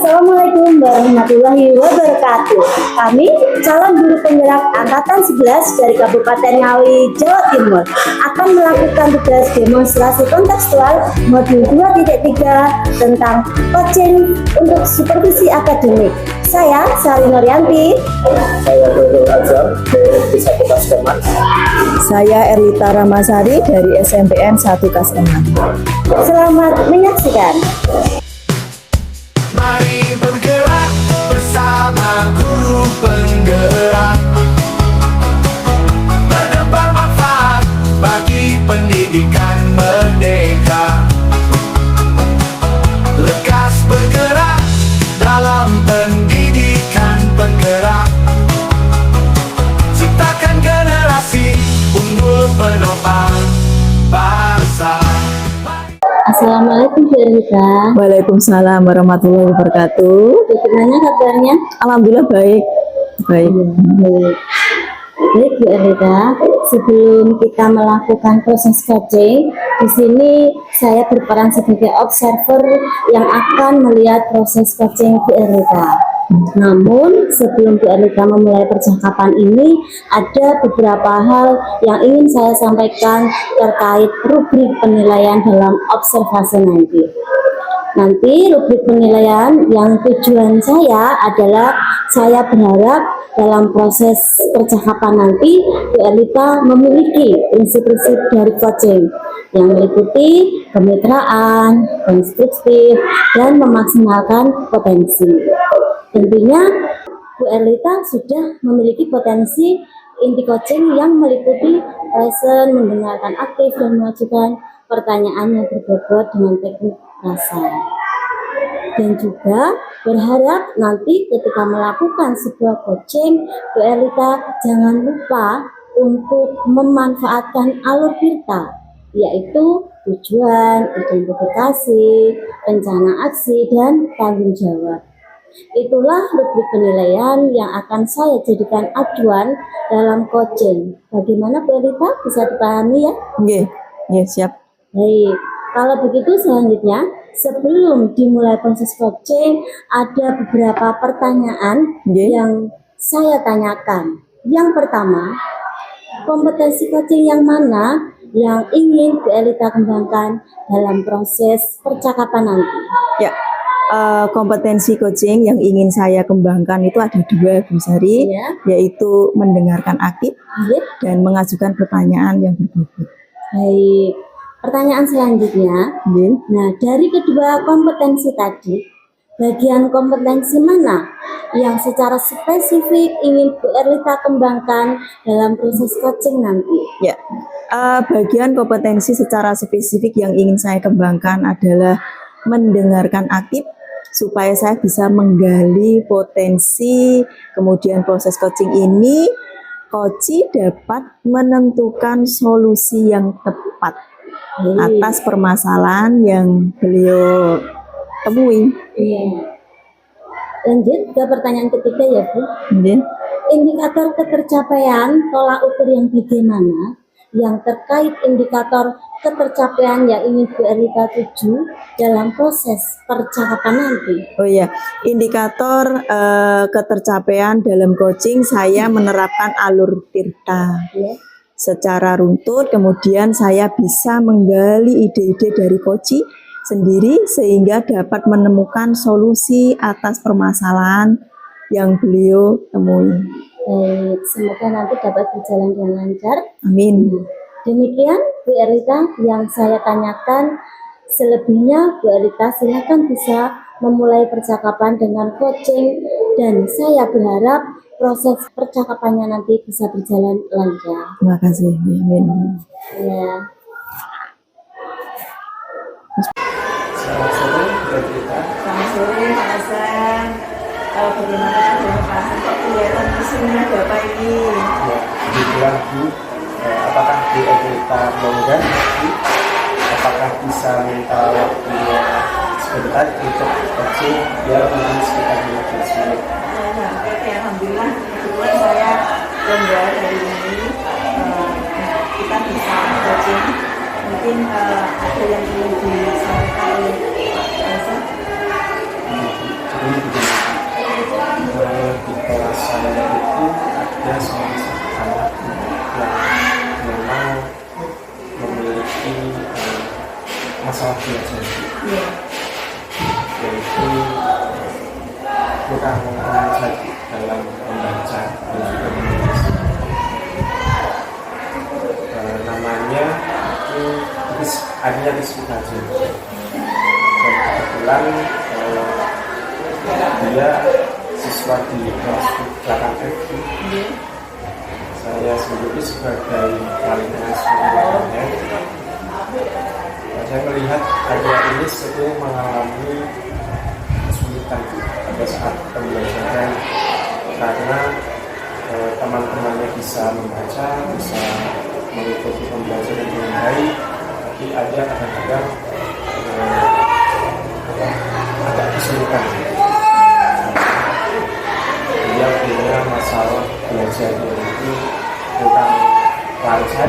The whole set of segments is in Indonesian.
Assalamualaikum warahmatullahi wabarakatuh. Kami calon guru penggerak angkatan 11 dari Kabupaten Ngawi, Jawa Timur akan melakukan tugas demonstrasi kontekstual modul 2.3 tentang coaching untuk supervisi akademik. Saya Sari Nuryanti. Saya Dodo Azhar dari Satu Kasdeman. Saya Erlita Ramasari dari SMPN 1 Kasdeman. Selamat menyaksikan. Mari bergerak bersama guru penggerak, menebar manfaat bagi pendidikan merdeka. Lekas bergerak dalam pendidikan penggerak, ciptakan generasi unggul penopang bangsa. Assalamualaikum Bu Erlita. Waalaikumsalam warahmatullahi wabarakatuh. Bagaimana kabarnya? Alhamdulillah baik. Baik. Baik Bu Erlita, sebelum kita melakukan proses coaching, di sini saya berperan sebagai observer yang akan melihat proses coaching Bu Erlita. Namun sebelum Bu Erlita memulai percakapan ini, ada beberapa hal yang ingin saya sampaikan terkait rubrik penilaian dalam observasi nanti. Nanti rubrik penilaian yang tujuan saya adalah saya berharap dalam proses percakapan nanti Bu Erlita memiliki prinsip-prinsip dari coaching yang meliputi kemitraan, konstruktif, dan memaksimalkan potensi. Tentunya Bu Erlita sudah memiliki potensi inti coaching yang meliputi lesson, mendengarkan aktif, dan mengajukan pertanyaan yang berbobot dengan teknik rasa. Dan juga berharap nanti ketika melakukan sebuah coaching, Bu Erlita jangan lupa untuk memanfaatkan alur Tirta, yaitu tujuan, identifikasi, rencana aksi, dan tanggung jawab. Itulah rubrik penilaian yang akan saya jadikan acuan dalam coaching. Bagaimana Bu Erlita, bisa dipahami ya? Nggih, siap. Baik, kalau begitu selanjutnya sebelum dimulai proses coaching ada beberapa pertanyaan yang saya tanyakan. Yang pertama, kompetensi coaching yang mana yang ingin Bu Erlita kembangkan dalam proses percakapan nanti? Ya. Kompetensi coaching yang ingin saya kembangkan itu ada dua, Bu Sari, yaitu mendengarkan aktif dan mengajukan pertanyaan yang berbobot. Baik, pertanyaan selanjutnya. Nah, dari kedua kompetensi tadi, bagian kompetensi mana yang secara spesifik ingin Bu Erlita kembangkan dalam proses coaching nanti? Ya, bagian kompetensi secara spesifik yang ingin saya kembangkan adalah mendengarkan aktif, supaya saya bisa menggali potensi, kemudian proses coaching ini coach dapat menentukan solusi yang tepat atas permasalahan yang beliau temui. Lanjut ke pertanyaan ketiga ya Bu. Indikator ketercapaian tolak ukur yang bagaimana yang terkait indikator ketercapaian yang ingin Bu Erlita tuju dalam proses percakapan nanti? Oh iya, indikator ketercapaian dalam coaching saya menerapkan alur Tirta secara runtut, kemudian saya bisa menggali ide-ide dari coach sendiri sehingga dapat menemukan solusi atas permasalahan yang beliau temui. Baik, semoga nanti dapat berjalan dengan lancar. Amin. Demikian Bu Erlita yang saya tanyakan. Selebihnya Bu Erlita silakan bisa memulai percakapan dengan coaching dan saya berharap proses percakapannya nanti bisa berjalan lancar. Terima kasih. Amin. Ya. Selamat sore, Bu Erlita. Selamat sore, Pak Hasan. Bagaimana dengan Pak Hasan? Kok kelihatan pusingnya Bapak ini? Ya, kebetulan Bu, apakah Bu Erlita longgar? Apakah bisa minta waktunya sebentar untuk coaching biar mungkin sekitar 15 menit? Oke, alhamdulillah. Kebetulan saya longgar hari ini. Kita bisa coaching. Mungkin ada yang ingin disampaikan oleh Pak Hasan. Jadi kurang lancar dalam membaca dan juga menulis. Namanya itu Arya Rizky-Kaji. Dan kebetulan dia siswa di kelas 8 F. Saya sendiri sebagai wali pengasuhnya, saya melihat Arya ini sebetulnya mengalami kesulitan pada saat pembelajaran karena teman-temannya bisa membaca, bisa mengikuti pembelajaran dengan baik, tapi ada kadang-kadang agak kesulitan. Dia punya masalah belajar itu kurang lancar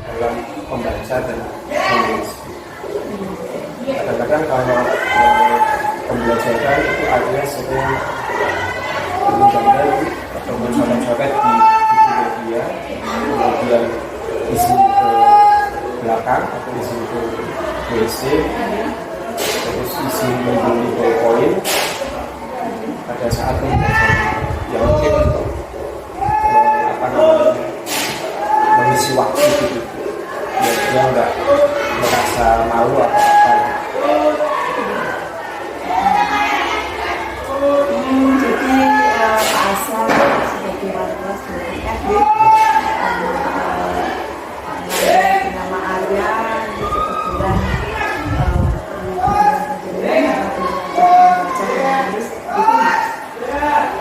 dalam membaca dan menulis. Kadang-kadang kalau pembelajaran itu artinya sering menjanggal atau mencoret-coret di media, kemudian isi ke belakang atau isi ke WC, terus isi membeli ballpoint pada saat pembelajaran yang mungkin untuk mengisi waktu gitu, biar dia nggak merasa malu atau apa. Jadi Pak Asal sebagai wali kelas nama Arya ini kebetulan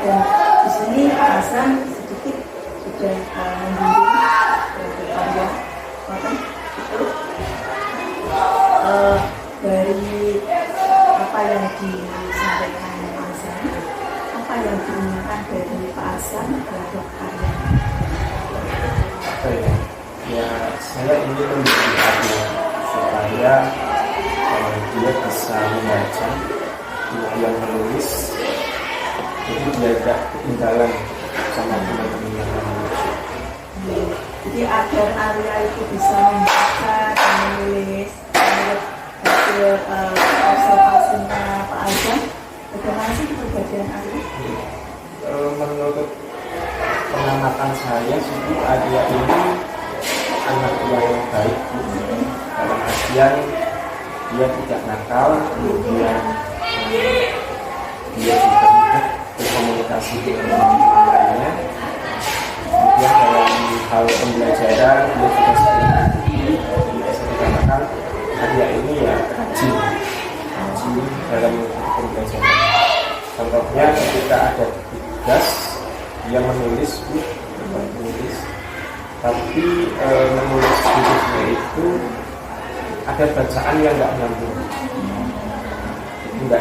dan di sini Pak Asal sedikit sudah membimbing Arya dari apa yang disampaikan Pak Asal, apa yang diinginkan dari Pak Asal terhadap Arya. Apa ya? Ya, saya ingin mendidik Arya supaya dia bisa membaca, kemudian menulis, jadi dia tidak ketinggalan sama teman-teman yang lain. Jadi agar Arya itu bisa membaca dan menulis menurut hasil observasinya Pak Asal, bagaimana sih kepribadian Arya? Menurut pengamatan saya sih Arya ini anak yang baik, dalam artian dia tidak nakal, kemudian dia juga mudah berkomunikasi dengan orang lainnya, kemudian dalam hal pembelajaran dia juga sering mengikuti. Bisa dikatakan Arya ini ya rajin dalam pembelajaran. Contohnya ketika ada tugas dia menulis, tapi menulis bukunya itu ada bacaan yang nggak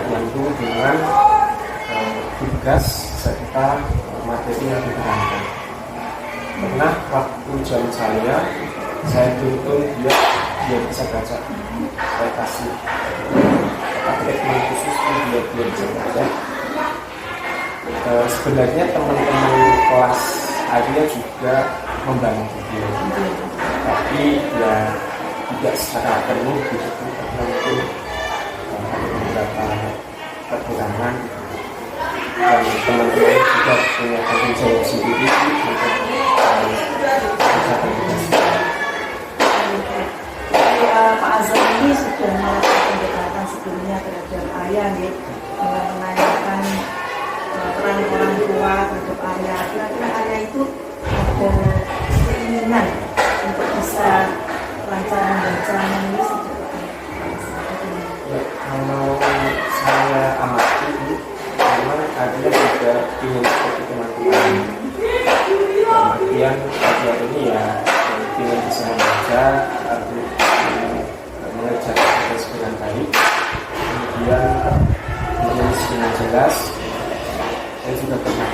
nyambung dengan tugas serta materi yang diterangkan. Pernah waktu jam saya tuntun dia bisa baca, saya kasih treatment khusus dia bisa baca. Sebenarnya teman-teman kelas Arya juga membantu dia, tapi ya tidak secara penuh gitu, karena mungkin ada beberapa kekurangan dan teman-teman juga punya tanggung jawab sendiri untuk mencapai tugas. Pak Azam ini sudah melakukan pendekatan sebelumnya terhadap Arya, dengan menanyakan peran orang tua terhadap Arya. Kira-kira Arya itu ada keinginan untuk bisa lancar membaca menulis Ya, kalau saya amati, memang Arya juga ingin seperti teman-teman. Kemudian Arya ini ya ingin bisa membaca, lalu mengerjakan tugas dengan baik, kemudian menulis dengan jelas. Saya juga pernah,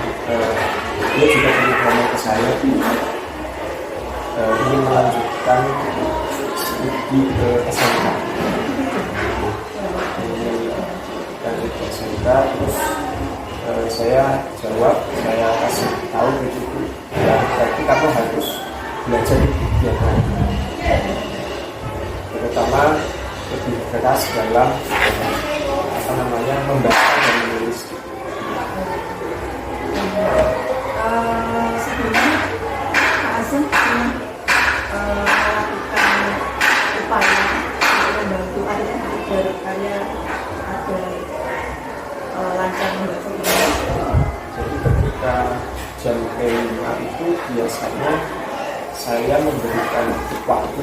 dia juga pernah ngomong ke saya ingin melanjutkan studi ke SMK. Lanjut ke SMK, terus saya jawab, saya kasih tahu begitu, ya berarti kamu harus belajar tiap hari, terutama lebih keras dalam membaca dan menulis. biasanya saya memberikan waktu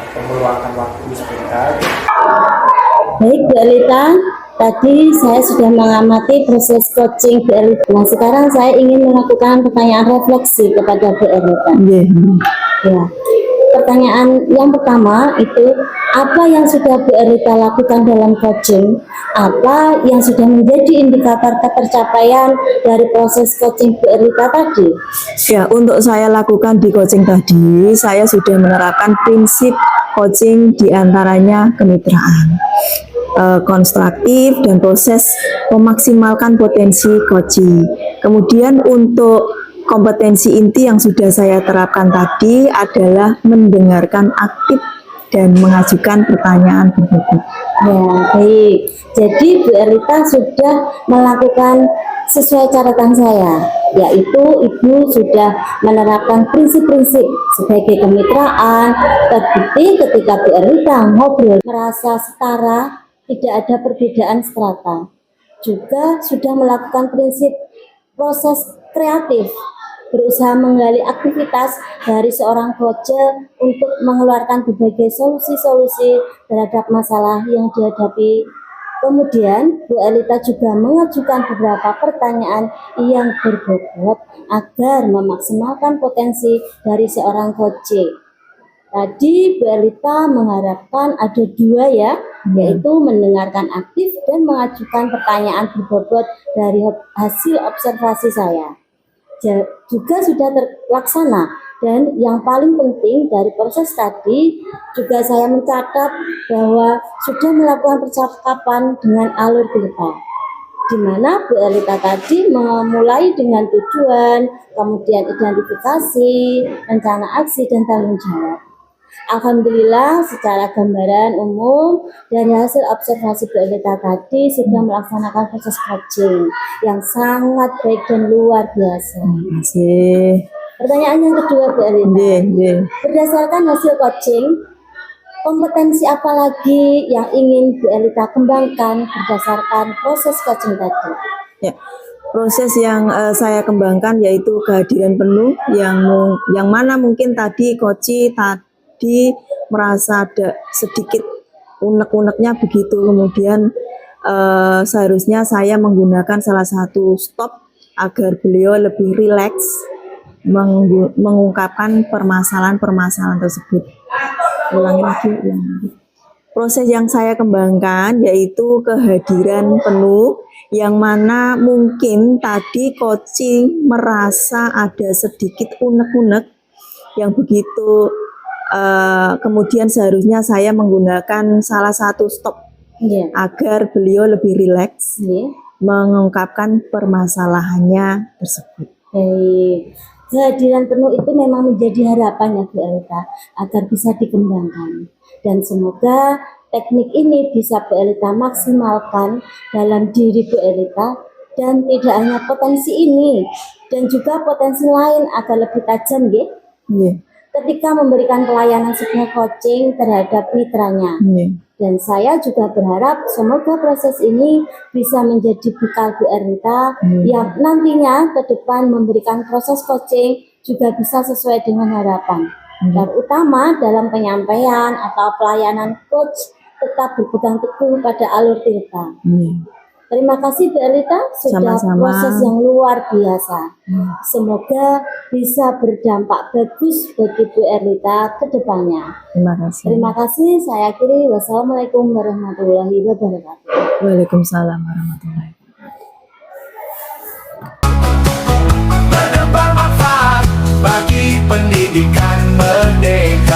atau meluangkan waktu sebentar. Baik Bu Elita, tadi saya sudah mengamati proses coaching Bu Elita. Nah, sekarang saya ingin melakukan pertanyaan refleksi kepada Bu Elita. Ya. Pertanyaan yang pertama itu, apa yang sudah Bu Elita lakukan dalam coaching? Apa yang sudah menjadi indikator ketercapaian dari proses coaching Bu Elita tadi? Ya, untuk saya lakukan di coaching tadi, saya sudah menerapkan prinsip coaching diantaranya kemitraan, konstruktif, dan proses memaksimalkan potensi coaching. Kemudian untuk kompetensi inti yang sudah saya terapkan tadi adalah mendengarkan aktif dan mengajukan pertanyaan berbobot. Ya, baik. Jadi Bu Elita sudah melakukan sesuai catatan saya, yaitu Ibu sudah menerapkan prinsip-prinsip sebagai kemitraan. Terbukti ketika Bu Elita ngobrol merasa setara, tidak ada perbedaan strata. Juga sudah melakukan prinsip proses kreatif, berusaha menggali aktivitas dari seorang coacher untuk mengeluarkan berbagai solusi-solusi terhadap masalah yang dihadapi. Kemudian Bu Elita juga mengajukan beberapa pertanyaan yang berbobot agar memaksimalkan potensi dari seorang coacher. Tadi Bu Elita mengharapkan ada dua ya, yaitu mendengarkan aktif dan mengajukan pertanyaan berbobot dari hasil observasi saya. Juga sudah terlaksana, dan yang paling penting dari proses tadi juga saya mencatat bahwa sudah melakukan percakapan dengan alur tirta, di mana Bu Elita tadi memulai dengan tujuan, kemudian identifikasi, rencana aksi, dan tanggung jawab. Alhamdulillah secara gambaran umum dari hasil observasi Bu Elita tadi sudah melaksanakan proses coaching yang sangat baik dan luar biasa. Terima kasih. Pertanyaan yang kedua Bu Elita, berdasarkan hasil coaching, kompetensi apa lagi yang ingin Bu Elita kembangkan berdasarkan proses coaching tadi? Ya, proses yang saya kembangkan yaitu kehadiran penuh yang mana mungkin tadi coach tadi merasa ada sedikit unek-uneknya begitu, kemudian seharusnya saya menggunakan salah satu stop agar beliau lebih rileks mengungkapkan permasalahan-permasalahan tersebut. Ulangi lagi. Proses yang saya kembangkan yaitu kehadiran penuh, yang mana mungkin tadi coaching merasa ada sedikit unek-unek yang begitu, kemudian seharusnya saya menggunakan salah satu stop agar beliau lebih rileks mengungkapkan permasalahannya tersebut. Baik. Kehadiran penuh itu memang menjadi harapan ya Bu Elita agar bisa dikembangkan, dan semoga teknik ini bisa Bu Elita maksimalkan dalam diri Bu Elita, dan tidak hanya potensi ini dan juga potensi lain agar lebih tajam ketika memberikan pelayanan sebuah coaching terhadap mitranya. Dan saya juga berharap semoga proses ini bisa menjadi bekal Bu Elita yang nantinya ke depan memberikan proses coaching juga bisa sesuai dengan harapan. Terutama dalam penyampaian atau pelayanan coach tetap berpegang teguh pada alur tirta. Terima kasih Bu Elita, sudah proses yang luar biasa. Semoga bisa berdampak bagus bagi Bu Elita ke depannya. Terima kasih. Terima kasih, saya akhiri. Wassalamualaikum warahmatullahi wabarakatuh. Waalaikumsalam warahmatullahi Bermanfaat bagi pendidikan merdeka.